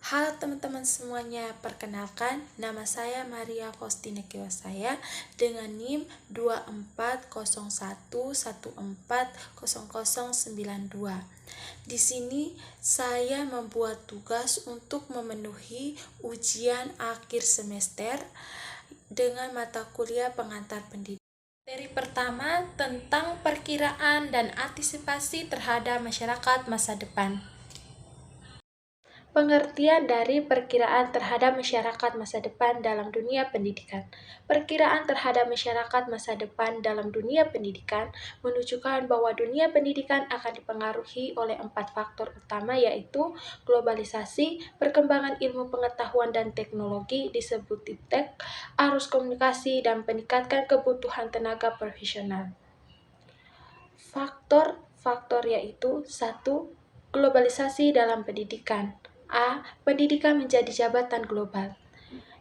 Halo teman-teman semuanya, perkenalkan nama saya Maria Faustina Kiwasaya dengan NIM 2401140092. Di sini saya membuat tugas untuk memenuhi ujian akhir semester dengan mata kuliah pengantar pendidikan. Materi pertama tentang perkiraan dan antisipasi terhadap masyarakat masa depan. Pengertian dari perkiraan terhadap masyarakat masa depan dalam dunia pendidikan. Perkiraan terhadap masyarakat masa depan dalam dunia pendidikan menunjukkan bahwa dunia pendidikan akan dipengaruhi oleh 4 faktor utama, yaitu globalisasi, perkembangan ilmu pengetahuan dan teknologi disebut iptek, arus komunikasi, dan peningkatan kebutuhan tenaga profesional. Faktor-faktor yaitu 1. Globalisasi dalam pendidikan. A. Pendidikan menjadi jabatan global.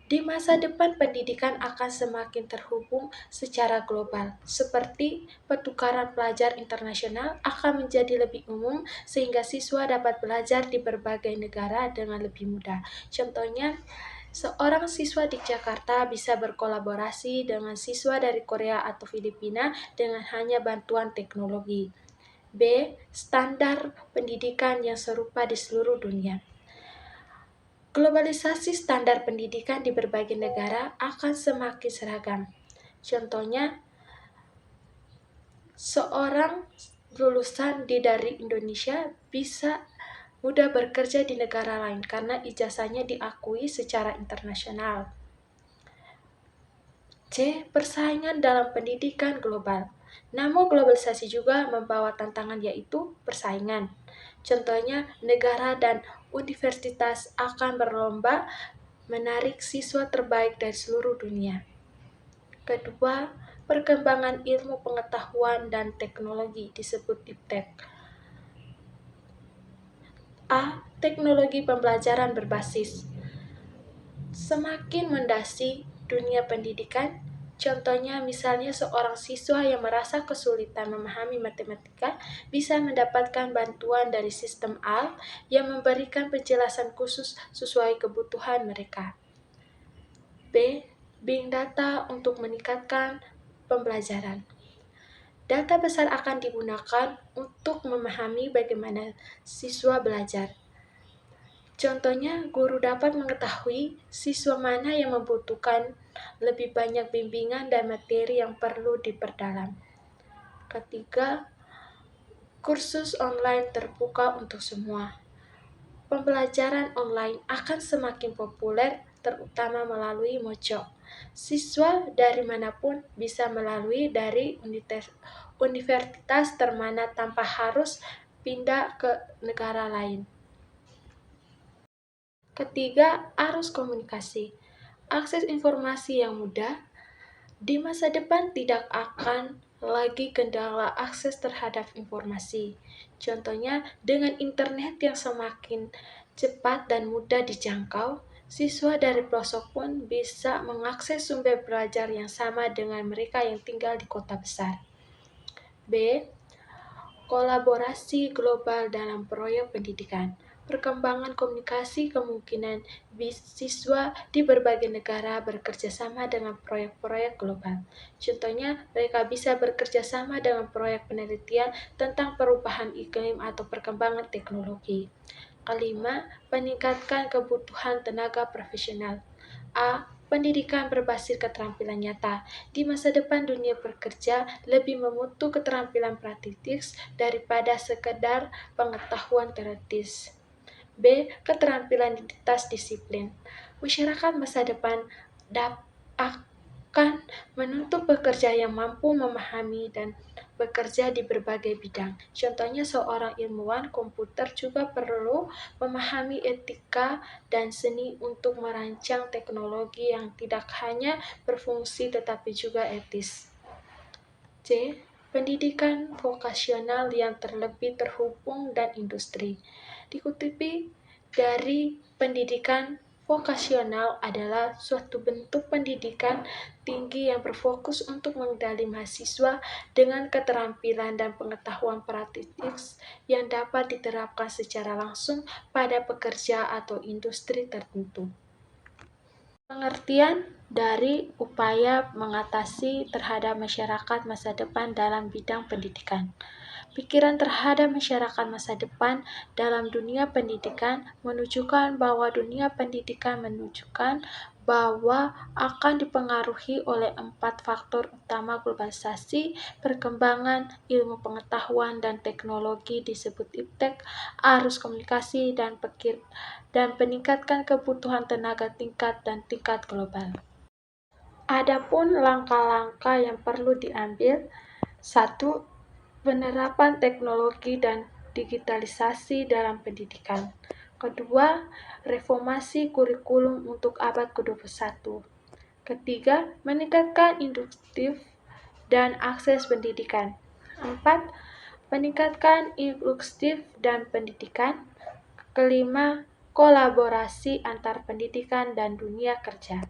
Di masa depan, pendidikan akan semakin terhubung secara global, seperti pertukaran pelajar internasional akan menjadi lebih umum sehingga siswa dapat belajar di berbagai negara dengan lebih mudah. Contohnya, seorang siswa di Jakarta bisa berkolaborasi dengan siswa dari Korea atau Filipina dengan hanya bantuan teknologi. B. Standar pendidikan yang serupa di seluruh dunia. Globalisasi standar pendidikan di berbagai negara akan semakin seragam. Contohnya, seorang lulusan dari Indonesia bisa mudah bekerja di negara lain karena ijazahnya diakui secara internasional. C. Persaingan dalam pendidikan global. Namun globalisasi juga membawa tantangan, yaitu persaingan. Contohnya, negara dan universitas akan berlomba menarik siswa terbaik dari seluruh dunia. Kedua, perkembangan ilmu pengetahuan dan teknologi disebut iptek. A. Teknologi pembelajaran berbasis. Semakin mendasi dunia pendidikan, contohnya misalnya seorang siswa yang merasa kesulitan memahami matematika bisa mendapatkan bantuan dari sistem AL yang memberikan penjelasan khusus sesuai kebutuhan mereka. B. Big data untuk meningkatkan pembelajaran. Data besar akan digunakan untuk memahami bagaimana siswa belajar. Contohnya, guru dapat mengetahui siswa mana yang membutuhkan lebih banyak bimbingan dan materi yang perlu diperdalam. Ketiga, kursus online terbuka untuk semua. Pembelajaran online akan semakin populer, terutama melalui Mojo. Siswa dari manapun bisa melalui dari universitas termana tanpa harus pindah ke negara lain. Ketiga, arus komunikasi. Akses informasi yang mudah. Di masa depan tidak akan lagi kendala akses terhadap informasi. Contohnya, dengan internet yang semakin cepat dan mudah dijangkau, siswa dari pelosok pun bisa mengakses sumber belajar yang sama dengan mereka yang tinggal di kota besar. B. Kolaborasi global dalam proyek pendidikan. Perkembangan komunikasi kemungkinan siswa di berbagai negara bekerja sama dengan proyek-proyek global. Contohnya, mereka bisa bekerja sama dengan proyek penelitian tentang perubahan iklim atau perkembangan teknologi. Kelima, peningkatkan kebutuhan tenaga profesional. A. Pendidikan berbasis keterampilan nyata. Di masa depan, dunia bekerja lebih membutuhkan keterampilan praktis daripada sekedar pengetahuan teoritis. B. Keterampilan lintas disiplin. Masyarakat masa depan akan menuntut pekerja yang mampu memahami dan bekerja di berbagai bidang. Contohnya, seorang ilmuwan komputer juga perlu memahami etika dan seni untuk merancang teknologi yang tidak hanya berfungsi tetapi juga etis. C. Pendidikan vokasional yang terlebih terhubung dan industri. Dikutip dari pendidikan Vokasional adalah suatu bentuk pendidikan tinggi yang berfokus untuk mengenali mahasiswa dengan keterampilan dan pengetahuan praktis yang dapat diterapkan secara langsung pada pekerja atau industri tertentu. Pengertian dari upaya mengatasi terhadap masyarakat masa depan dalam bidang pendidikan. Pikiran terhadap masyarakat masa depan dalam dunia pendidikan menunjukkan bahwa dunia pendidikan akan dipengaruhi oleh 4 faktor utama globalisasi, perkembangan ilmu pengetahuan dan teknologi disebut iptek, arus komunikasi dan peningkatan kebutuhan tenaga tingkat global. Adapun langkah-langkah yang perlu diambil, 1. Penerapan teknologi dan digitalisasi dalam pendidikan. Kedua, reformasi kurikulum untuk abad ke-21. Ketiga, meningkatkan induktif dan akses pendidikan. 4. Meningkatkan inklusif dan pendidikan. Kelima, kolaborasi antar pendidikan dan dunia kerja.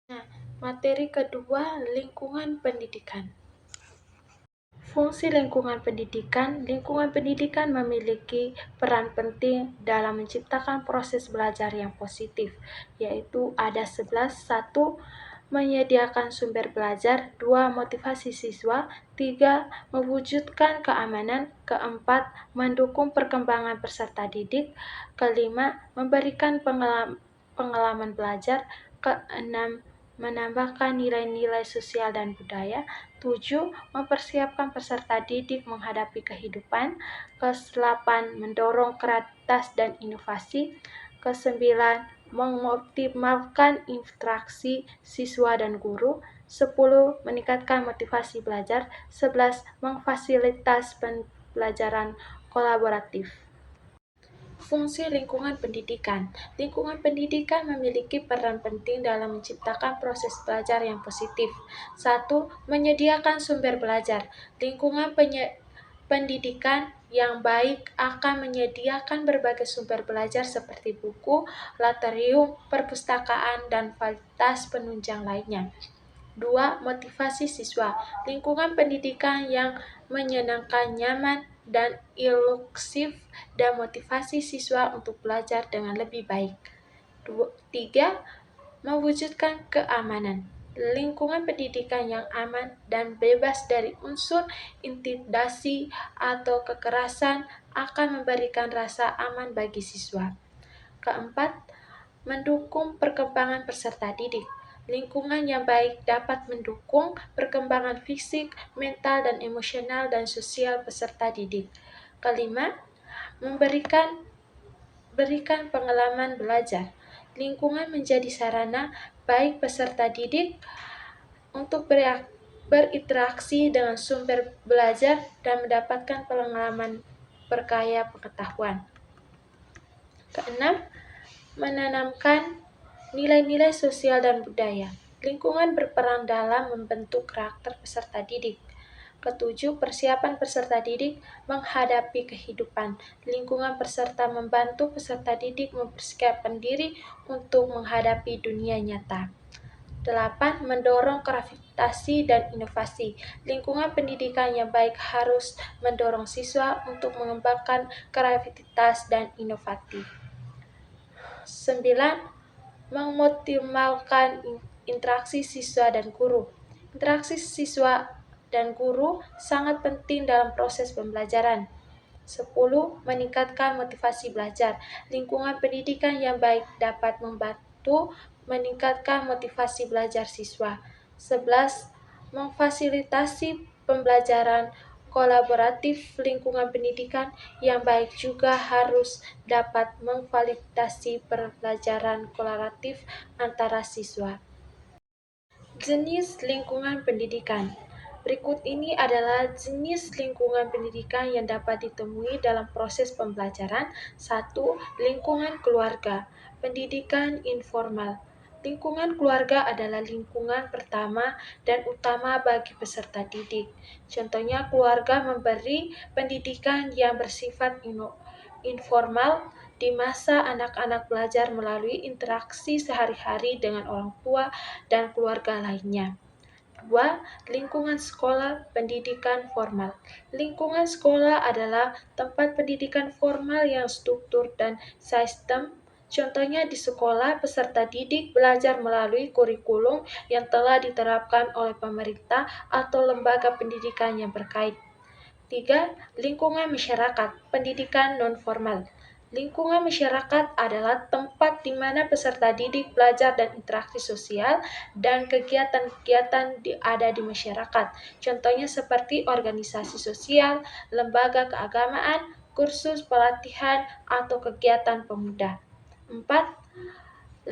Nah, materi kedua, lingkungan pendidikan. Fungsi lingkungan pendidikan memiliki peran penting dalam menciptakan proses belajar yang positif, yaitu ada 11. 1. Menyediakan sumber belajar. 2. Motivasi siswa. 3. Mewujudkan keamanan. Keempat, mendukung perkembangan peserta didik. Kelima, memberikan pengalaman belajar. Keenam, menambahkan nilai-nilai sosial dan budaya. 7. Mempersiapkan peserta didik menghadapi kehidupan. Ke-8. Mendorong kreativitas dan inovasi. Ke-9. Mengoptimalkan interaksi siswa dan guru. 10. Meningkatkan motivasi belajar. 11. Memfasilitas pembelajaran kolaboratif. Fungsi lingkungan pendidikan. Lingkungan pendidikan memiliki peran penting dalam menciptakan proses belajar yang positif. 1. Menyediakan sumber belajar. Lingkungan pendidikan yang baik akan menyediakan berbagai sumber belajar seperti buku, laboratorium, perpustakaan, dan fasilitas penunjang lainnya. 2. Motivasi siswa. Lingkungan pendidikan yang menyenangkan, nyaman, dan inklusif dan motivasi siswa untuk belajar dengan lebih baik. 3. Mewujudkan keamanan. Lingkungan pendidikan yang aman dan bebas dari unsur intimidasi atau kekerasan akan memberikan rasa aman bagi siswa. Keempat, mendukung perkembangan peserta didik. Lingkungan yang baik dapat mendukung perkembangan fisik, mental, dan emosional dan sosial peserta didik. Kelima, berikan pengalaman belajar. Lingkungan menjadi sarana baik peserta didik untuk berinteraksi dengan sumber belajar dan mendapatkan pengalaman berkaya pengetahuan. Keenam, menanamkan nilai-nilai sosial dan budaya. Lingkungan berperan dalam membentuk karakter peserta didik. Ketujuh, persiapan peserta didik menghadapi kehidupan. Lingkungan peserta membantu peserta didik mempersiapkan diri untuk menghadapi dunia nyata. 8. Mendorong kreativitas dan inovasi. Lingkungan pendidikan yang baik harus mendorong siswa untuk mengembangkan kreativitas dan inovasi. 9. Mengoptimalkan interaksi siswa dan guru. Interaksi siswa dan guru sangat penting dalam proses pembelajaran. 10. Meningkatkan motivasi belajar. Lingkungan pendidikan yang baik dapat membantu meningkatkan motivasi belajar siswa. 11. Memfasilitasi pembelajaran kolaboratif. Lingkungan pendidikan yang baik juga harus dapat memfasilitasi pembelajaran kolaboratif antara siswa. Jenis lingkungan pendidikan. Berikut ini adalah jenis lingkungan pendidikan yang dapat ditemui dalam proses pembelajaran. 1. Lingkungan keluarga. Pendidikan informal. Lingkungan keluarga adalah lingkungan pertama dan utama bagi peserta didik. Contohnya, keluarga memberi pendidikan yang bersifat informal di masa anak-anak belajar melalui interaksi sehari-hari dengan orang tua dan keluarga lainnya. 2. Lingkungan sekolah pendidikan formal. Lingkungan sekolah adalah tempat pendidikan formal yang struktur dan sistem. Contohnya di sekolah, peserta didik belajar melalui kurikulum yang telah diterapkan oleh pemerintah atau lembaga pendidikan yang berkait. 3. Lingkungan masyarakat, pendidikan non-formal. Lingkungan masyarakat adalah tempat di mana peserta didik belajar dan interaksi sosial dan kegiatan-kegiatan ada di masyarakat. Contohnya seperti organisasi sosial, lembaga keagamaan, kursus pelatihan, atau kegiatan pemuda. 4.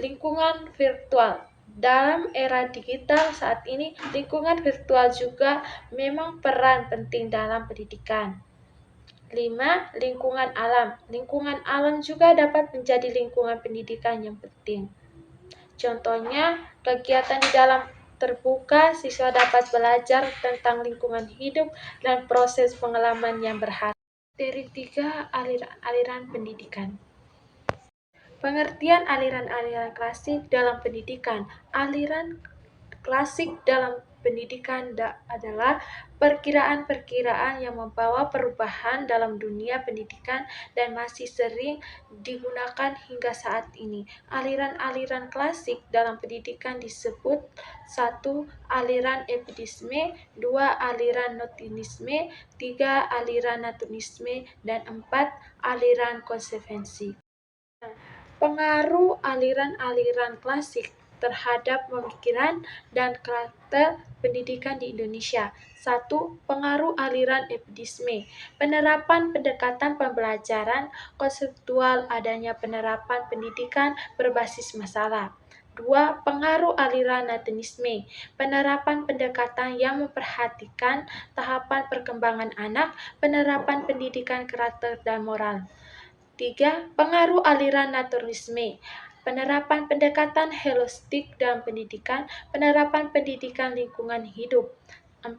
Lingkungan virtual. Dalam era digital saat ini, lingkungan virtual juga memang peran penting dalam pendidikan. 5. Lingkungan alam. Lingkungan alam juga dapat menjadi lingkungan pendidikan yang penting. Contohnya, kegiatan di dalam terbuka, siswa dapat belajar tentang lingkungan hidup dan proses pengalaman yang berharga. Dari 3 aliran pendidikan. Pengertian aliran-aliran klasik dalam pendidikan. Aliran klasik dalam pendidikan adalah perkiraan-perkiraan yang membawa perubahan dalam dunia pendidikan dan masih sering digunakan hingga saat ini. Aliran-aliran klasik dalam pendidikan disebut 1. Aliran empirisme, 2. Aliran notisme, 3. Aliran naturisme, dan 4. Aliran konsekuensi. Pengaruh aliran-aliran klasik terhadap pemikiran dan karakter pendidikan di Indonesia. 1. Pengaruh aliran empirisme. Penerapan pendekatan pembelajaran konseptual, adanya penerapan pendidikan berbasis masalah. 2. Pengaruh aliran naturisme. Penerapan pendekatan yang memperhatikan tahapan perkembangan anak, penerapan pendidikan karakter dan moral. 3. Pengaruh aliran naturisme. Penerapan pendekatan holistik dalam pendidikan, penerapan pendidikan lingkungan hidup. 4.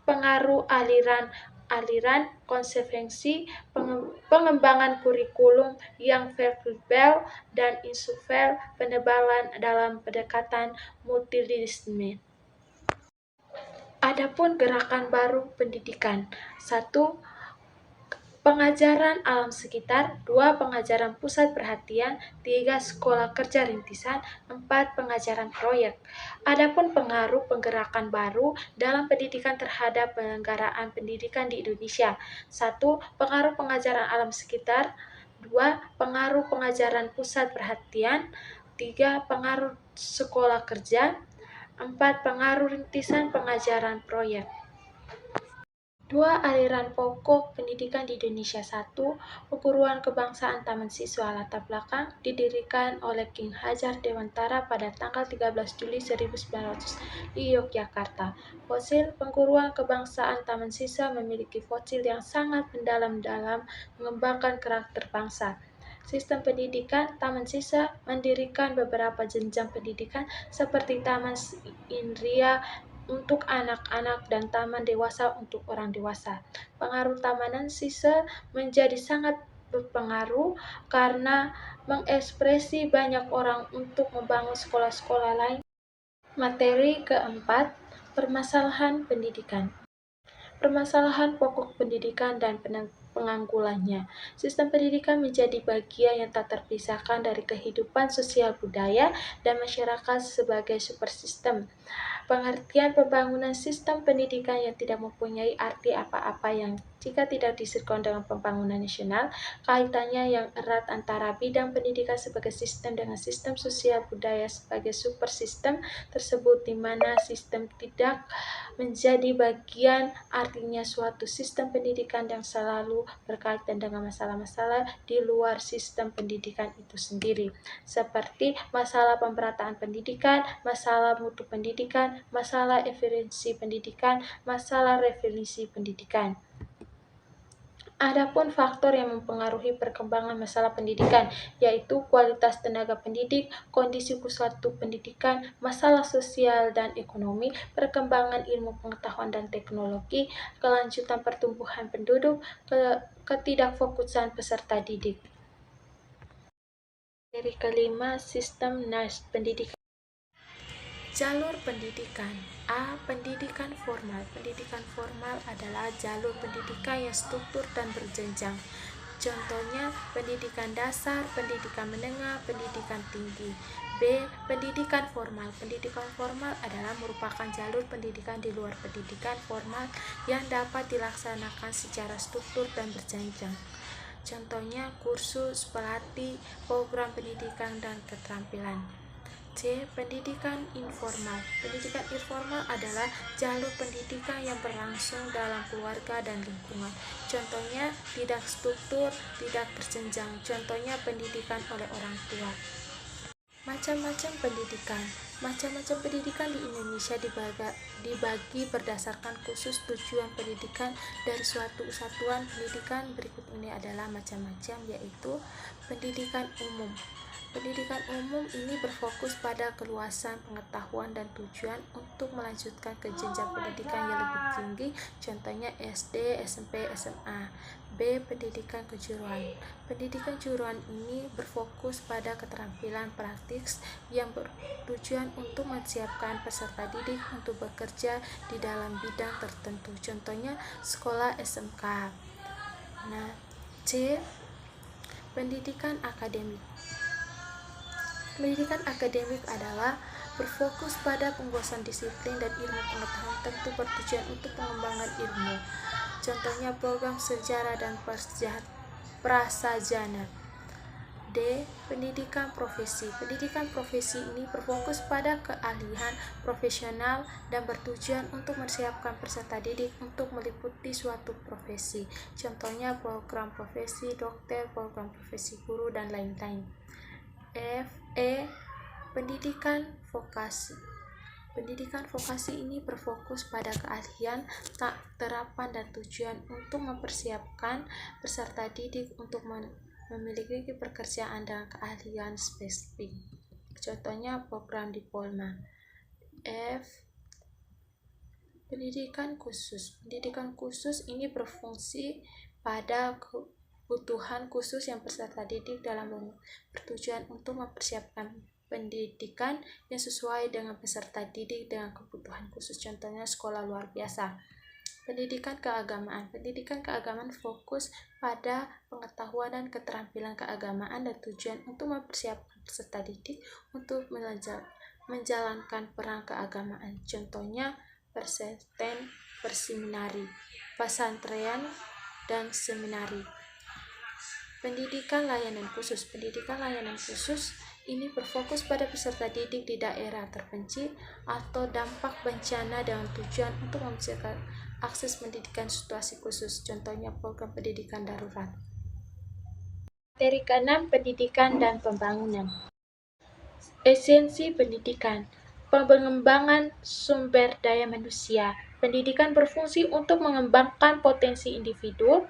Pengaruh aliran konsekuensi, pengembangan kurikulum yang fleksibel dan insuvel, penebalan dalam pendekatan multidisiplin. Adapun gerakan baru pendidikan. 1. Pengajaran alam sekitar, 2. Pengajaran pusat perhatian, 3. Sekolah kerja rintisan, 4. Pengajaran proyek. Adapun pengaruh penggerakan baru dalam pendidikan terhadap penyelenggaraan pendidikan di Indonesia. 1. Pengaruh pengajaran alam sekitar, 2. Pengaruh pengajaran pusat perhatian, 3. Pengaruh sekolah kerja, 4. Pengaruh rintisan pengajaran proyek. 2. Aliran pokok pendidikan di Indonesia. 1. Perguruan Kebangsaan Taman Siswa latar belakang didirikan oleh King Hajar Dewantara pada tanggal 13 Juli 1900 di Yogyakarta. Fosil perguruan kebangsaan Taman Siswa memiliki fosil yang sangat mendalam dalam mengembangkan karakter bangsa. Sistem pendidikan Taman Siswa mendirikan beberapa jenjang pendidikan seperti Taman Indria untuk anak-anak dan taman dewasa untuk orang dewasa. Pengaruh Taman Siswa menjadi sangat berpengaruh karena mengekspresi banyak orang untuk membangun sekolah-sekolah lain. Materi keempat, permasalahan pendidikan. Permasalahan pokok pendidikan dan penganggulannya. Sistem pendidikan menjadi bagian yang tak terpisahkan dari kehidupan sosial budaya dan masyarakat sebagai supersistem. Pengertian pembangunan sistem pendidikan yang tidak mempunyai arti apa-apa yang jika tidak disertai dengan pembangunan nasional, kaitannya yang erat antara bidang pendidikan sebagai sistem dengan sistem sosial budaya sebagai supersistem tersebut, di mana sistem tidak menjadi bagian artinya suatu sistem pendidikan yang selalu berkaitan dengan masalah-masalah di luar sistem pendidikan itu sendiri, seperti masalah pemerataan pendidikan, masalah mutu pendidikan, masalah efisiensi pendidikan, masalah referensi pendidikan. Adapun faktor yang mempengaruhi perkembangan masalah pendidikan, yaitu kualitas tenaga pendidik, kondisi suatu pendidikan, masalah sosial dan ekonomi, perkembangan ilmu pengetahuan dan teknologi, kelanjutan pertumbuhan penduduk, ketidakfokusan peserta didik. Materi kelima, sistem NAS pendidikan. Jalur pendidikan. A. Pendidikan formal. Pendidikan formal adalah jalur pendidikan yang struktur dan berjenjang. Contohnya pendidikan dasar, pendidikan menengah, pendidikan tinggi. B. Pendidikan formal. Pendidikan formal adalah merupakan jalur pendidikan di luar pendidikan formal yang dapat dilaksanakan secara struktur dan berjenjang. Contohnya kursus, pelatih, program pendidikan, dan keterampilan. C. Pendidikan informal. Pendidikan informal adalah jalur pendidikan yang berlangsung dalam keluarga dan lingkungan. Contohnya tidak struktur, tidak berjenjang. Contohnya pendidikan oleh orang tua. Macam-macam pendidikan. Macam-macam pendidikan di Indonesia dibagi berdasarkan khusus tujuan pendidikan dari suatu satuan pendidikan. Berikut ini adalah macam-macam, yaitu pendidikan umum. Pendidikan umum ini berfokus pada keluasan pengetahuan dan tujuan untuk melanjutkan ke jenjang pendidikan yang lebih tinggi, contohnya SD, SMP, SMA. B. Pendidikan kejuruan. Pendidikan kejuruan ini berfokus pada keterampilan praktis yang bertujuan untuk menyiapkan peserta didik untuk bekerja di dalam bidang tertentu, contohnya sekolah SMK. C. Pendidikan akademik. Pendidikan akademik adalah berfokus pada penguasaan disiplin dan ilmu pengetahuan tentu bertujuan untuk pengembangan ilmu. Contohnya program sejarah dan prasarjana. D. Pendidikan profesi. Pendidikan profesi ini berfokus pada keahlian profesional dan bertujuan untuk mempersiapkan peserta didik untuk meliputi suatu profesi. Contohnya program profesi dokter, program profesi guru, dan lain-lain. Pendidikan vokasi. Pendidikan vokasi ini berfokus pada keahlian, terapan, dan tujuan untuk mempersiapkan peserta didik untuk memiliki pekerjaan dan keahlian spesifik. Contohnya program diploma. Pendidikan khusus. Pendidikan khusus ini berfungsi pada kebutuhan khusus yang peserta didik dalam bertujuan untuk mempersiapkan pendidikan yang sesuai dengan peserta didik dengan kebutuhan khusus, contohnya sekolah luar biasa. Pendidikan keagamaan. Pendidikan keagamaan fokus pada pengetahuan dan keterampilan keagamaan dan tujuan untuk mempersiapkan peserta didik untuk menjalankan peran keagamaan, contohnya persisten, perseminari, pesantren, dan seminari. Pendidikan layanan khusus. Pendidikan layanan khusus ini berfokus pada peserta didik di daerah terpencil atau dampak bencana dengan tujuan untuk menciptakan akses pendidikan situasi khusus, contohnya program pendidikan darurat. Materi ke-6, pendidikan dan pembangunan. Esensi pendidikan. Pengembangan sumber daya manusia. Pendidikan berfungsi untuk mengembangkan potensi individu.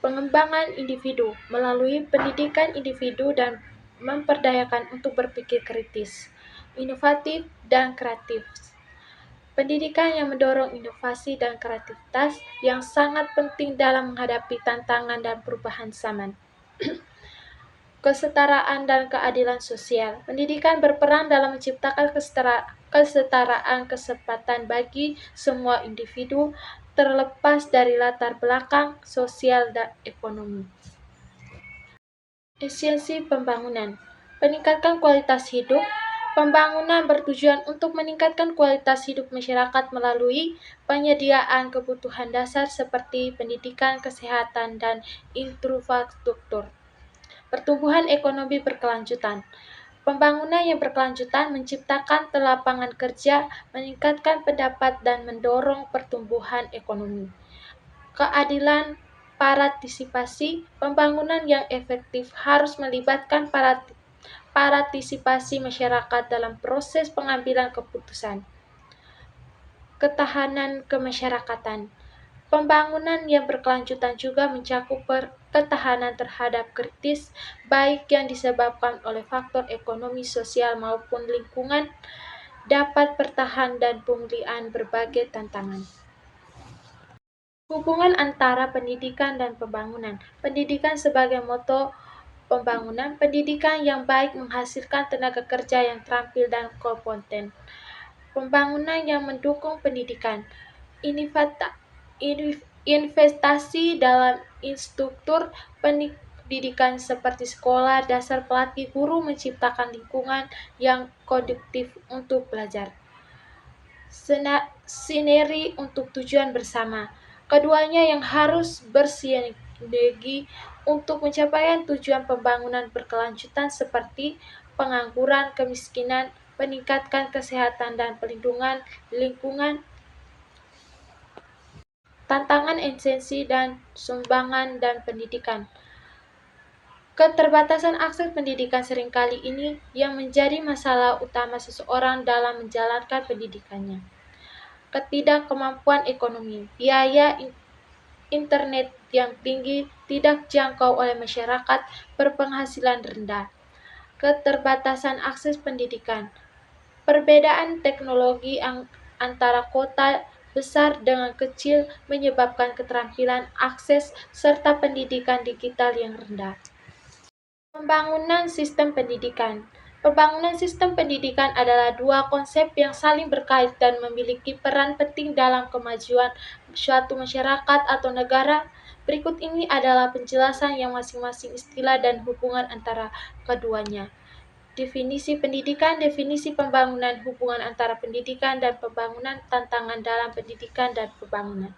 Pengembangan individu melalui pendidikan individu dan memperdayakan untuk berpikir kritis, inovatif, dan kreatif. Pendidikan yang mendorong inovasi dan kreativitas yang sangat penting dalam menghadapi tantangan dan perubahan zaman. Kesetaraan dan keadilan sosial. Pendidikan berperan dalam menciptakan kesetaraan kesempatan bagi semua individu terlepas dari latar belakang sosial dan ekonomi. Esensi pembangunan. Meningkatkan kualitas hidup. Pembangunan bertujuan untuk meningkatkan kualitas hidup masyarakat melalui penyediaan kebutuhan dasar seperti pendidikan, kesehatan, dan infrastruktur. Pertumbuhan ekonomi berkelanjutan. Pembangunan yang berkelanjutan menciptakan lapangan kerja, meningkatkan pendapat, dan mendorong pertumbuhan ekonomi. Keadilan partisipasi. Pembangunan yang efektif harus melibatkan partisipasi masyarakat dalam proses pengambilan keputusan. Ketahanan kemasyarakatan. Pembangunan yang berkelanjutan juga mencakup ketahanan terhadap kritis, baik yang disebabkan oleh faktor ekonomi, sosial, maupun lingkungan, dapat bertahan dan pemulihan berbagai tantangan. Hubungan antara pendidikan dan pembangunan. Pendidikan sebagai motor Pembangunan pendidikan yang baik menghasilkan tenaga kerja yang terampil dan kompeten. Pembangunan yang mendukung pendidikan. Investasi dalam instruktur pendidikan seperti sekolah dasar pelatih guru menciptakan lingkungan yang konduktif untuk belajar. Sinergi untuk tujuan bersama. Keduanya yang harus bersinergi untuk mencapai tujuan pembangunan berkelanjutan seperti pengangguran, kemiskinan, peningkatan kesehatan dan pelindungan lingkungan, tantangan esensi dan sumbangan dan pendidikan. Keterbatasan akses pendidikan seringkali ini yang menjadi masalah utama seseorang dalam menjalankan pendidikannya. Ketidakmampuan ekonomi, biaya internet yang tinggi tidak jangkau oleh masyarakat berpenghasilan rendah. Keterbatasan akses pendidikan, perbedaan teknologi antara kota besar dengan kecil menyebabkan keterampilan akses serta pendidikan digital yang rendah. Pembangunan sistem pendidikan. Pembangunan sistem pendidikan adalah dua konsep yang saling berkait dan memiliki peran penting dalam kemajuan suatu masyarakat atau negara. Berikut ini adalah penjelasan yang masing-masing istilah dan hubungan antara keduanya. Definisi pendidikan, definisi pembangunan, hubungan antara pendidikan dan pembangunan, tantangan dalam pendidikan dan pembangunan.